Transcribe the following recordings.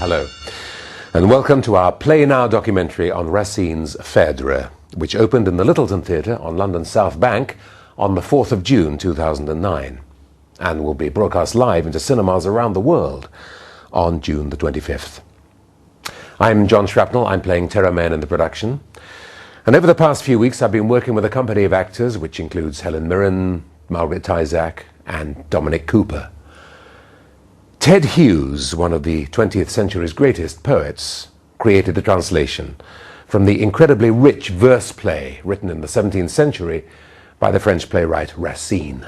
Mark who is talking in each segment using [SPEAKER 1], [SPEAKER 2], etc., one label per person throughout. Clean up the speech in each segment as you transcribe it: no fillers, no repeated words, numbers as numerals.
[SPEAKER 1] Hello, and welcome to our Play Now documentary on Racine's Phedre, which opened in the Littleton Theatre on London's South Bank on the 4th of June 2009, and will be broadcast live into cinemas around the world on June the 25th. I'm John Shrapnel, I'm playing Terra-Men in the production, and over the past few weeks I've been working with a company of actors which includes Helen Mirren, Margaret Tyzack and Dominic Cooper. Ted Hughes, one of the 20th century's greatest poets, created a translation from the incredibly rich verse play written in the 17th century by the French playwright Racine.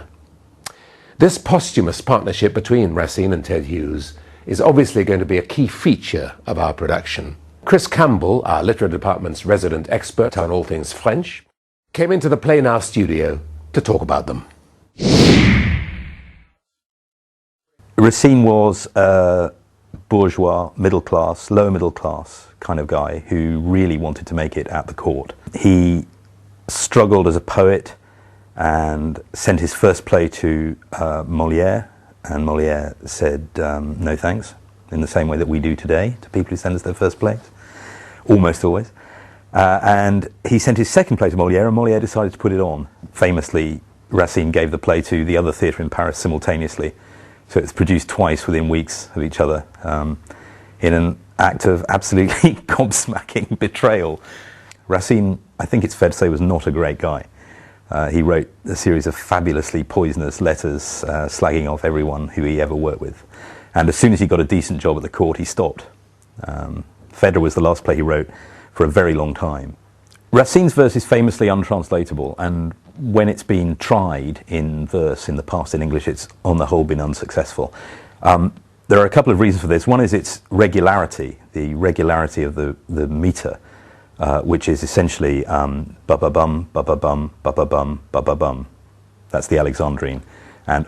[SPEAKER 1] This posthumous partnership between Racine and Ted Hughes is obviously going to be a key feature of our production. Chris Campbell, our literary department's resident expert on all things French, came into the Play Now studio to talk about them.
[SPEAKER 2] Racine was a bourgeois, middle class, lower middle class kind of guy who really wanted to make it at the court. He struggled as a poet and sent his first play to Molière, and Molière said no thanks, in the same way that we do today to people who send us their first plays, almost always. And he sent his second play to Molière, and Molière decided to put it on. Famously, Racine gave the play to the other theatre in Paris simultaneously. So it's produced twice within weeks of each other, in an act of absolutely gobsmacking betrayal. Racine, I think it's fair to say, was not a great guy. He wrote a series of fabulously poisonous letters slagging off everyone who he ever worked with. And as soon as he got a decent job at the court, he stopped. Phedre was the last play he wrote for a very long time. Racine's verse is famously untranslatable, and when it's been tried in verse in the past in English, it's on the whole been unsuccessful. There are a couple of reasons for this. One is its regularity, the regularity of the meter, which is essentially ba-ba-bum, ba-ba-bum, ba-ba-bum, ba-ba-bum. That's the Alexandrine. And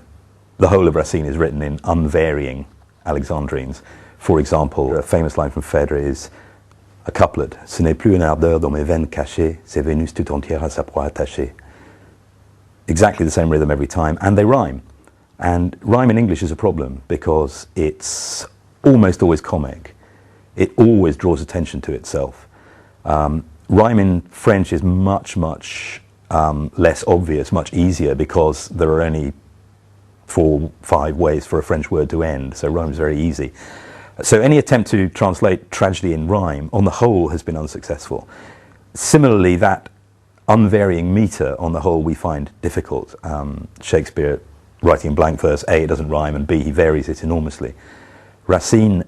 [SPEAKER 2] the whole of Racine is written in unvarying Alexandrines. For example, a famous line from Phedre is a couplet. Ce n'est plus une ardeur dans mes veines cachées, c'est Vénus tout entière à sa proie attachée. Exactly the same rhythm every time, and they rhyme. And rhyme in English is a problem because it's almost always comic. It always draws attention to itself. Rhyme in French is much less obvious, much easier, because there are only 4-5 ways for a French word to end, so rhyme is very easy. So any attempt to translate tragedy in rhyme, on the whole, has been unsuccessful. Similarly, that unvarying meter, on the whole, we find difficult. Shakespeare, writing in blank verse, A, it doesn't rhyme, and B, he varies it enormously. Racine,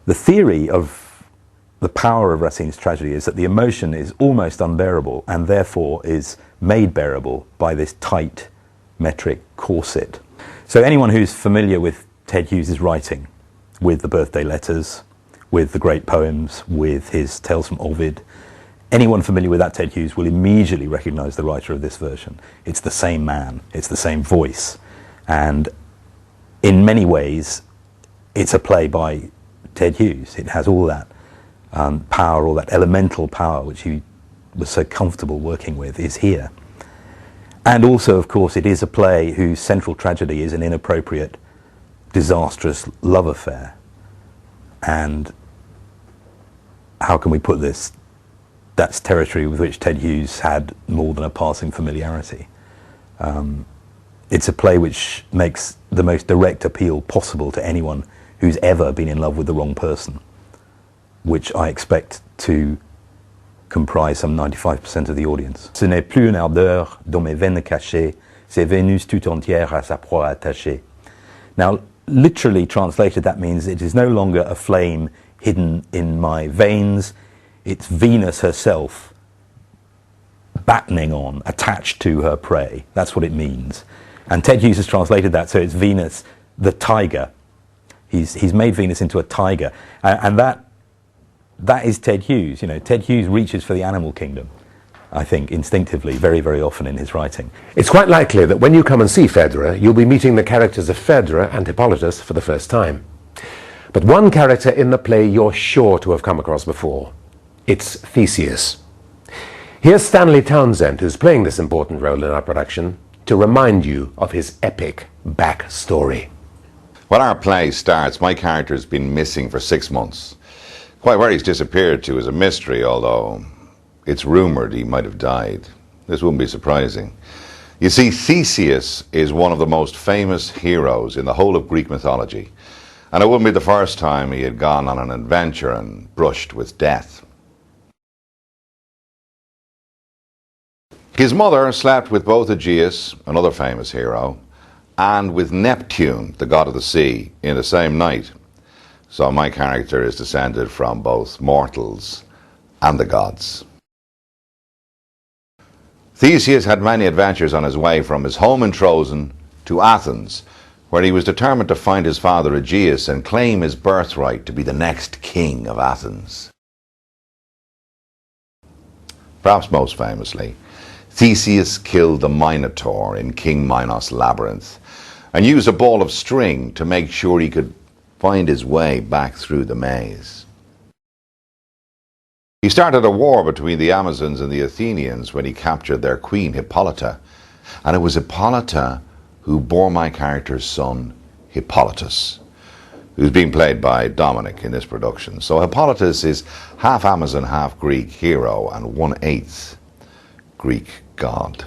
[SPEAKER 2] the theory of the power of Racine's tragedy is that the emotion is almost unbearable, and therefore is made bearable by this tight metric corset. So anyone who's familiar with Ted Hughes' writing, with the birthday letters, with the great poems, with his Tales from Ovid, anyone familiar with that Ted Hughes will immediately recognize the writer of this version. It's the same man, it's the same voice, and in many ways it's a play by Ted Hughes. It has all that power, all that elemental power which he was so comfortable working with is here. And also, of course, it is a play whose central tragedy is an inappropriate, disastrous love affair. And how can we put this? That's territory with which Ted Hughes had more than a passing familiarity. It's a play which makes the most direct appeal possible to anyone who's ever been in love with the wrong person, which I expect to comprise some 95% of the audience. Ce n'est plus une ardeur dans mes veines cachées, c'est Vénus tout entière à sa proie attachée. Now, literally translated, that means it is no longer a flame hidden in my veins, it's Venus herself battening on, attached to her prey. That's what it means. And Ted Hughes has translated that, so it's Venus, the tiger. He's made Venus into a tiger. And that is Ted Hughes. You know, Ted Hughes reaches for the animal kingdom, I think, instinctively, very, very often in his writing.
[SPEAKER 1] It's quite likely that when you come and see Phedre, you'll be meeting the characters of Phedre and Hippolytus for the first time. But one character in the play you're sure to have come across before. It's Theseus. Here's Stanley Townsend, who's playing this important role in our production, to remind you of his epic backstory.
[SPEAKER 3] When our play starts, my character has been missing for 6 months. Quite where he's disappeared to is a mystery, although it's rumoured he might have died. This wouldn't be surprising. You see, Theseus is one of the most famous heroes in the whole of Greek mythology, and it wouldn't be the first time he had gone on an adventure and brushed with death. His mother slept with both Aegeus, another famous hero, and with Neptune, the god of the sea, in the same night. So my character is descended from both mortals and the gods. Theseus had many adventures on his way from his home in Trojan to Athens, where he was determined to find his father Aegeus and claim his birthright to be the next king of Athens. Perhaps most famously, Theseus killed the Minotaur in King Minos' labyrinth and used a ball of string to make sure he could find his way back through the maze. He started a war between the Amazons and the Athenians when he captured their queen Hippolyta, and it was Hippolyta who bore my character's son Hippolytus, who's being played by Dominic in this production. So Hippolytus is half Amazon, half Greek hero and 1/8 Greek god.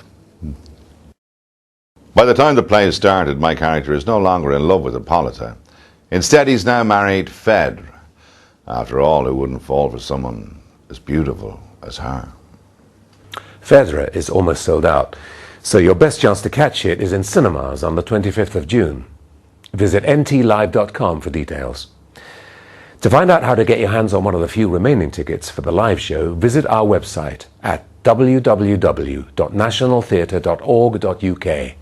[SPEAKER 3] By the time the play has started, my character is no longer in love with Hippolyta. Instead, he's now married Phedre. After all, who wouldn't fall for someone as beautiful as her?
[SPEAKER 1] Phedre is almost sold out, so your best chance to catch it is in cinemas on the 25th of June. Visit ntlive.com for details. To find out how to get your hands on one of the few remaining tickets for the live show, visit our website at www.nationaltheatre.org.uk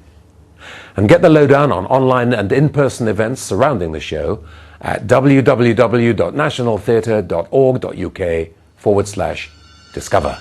[SPEAKER 1] and get the lowdown on online and in-person events surrounding the show at www.nationaltheatre.org.uk/discover.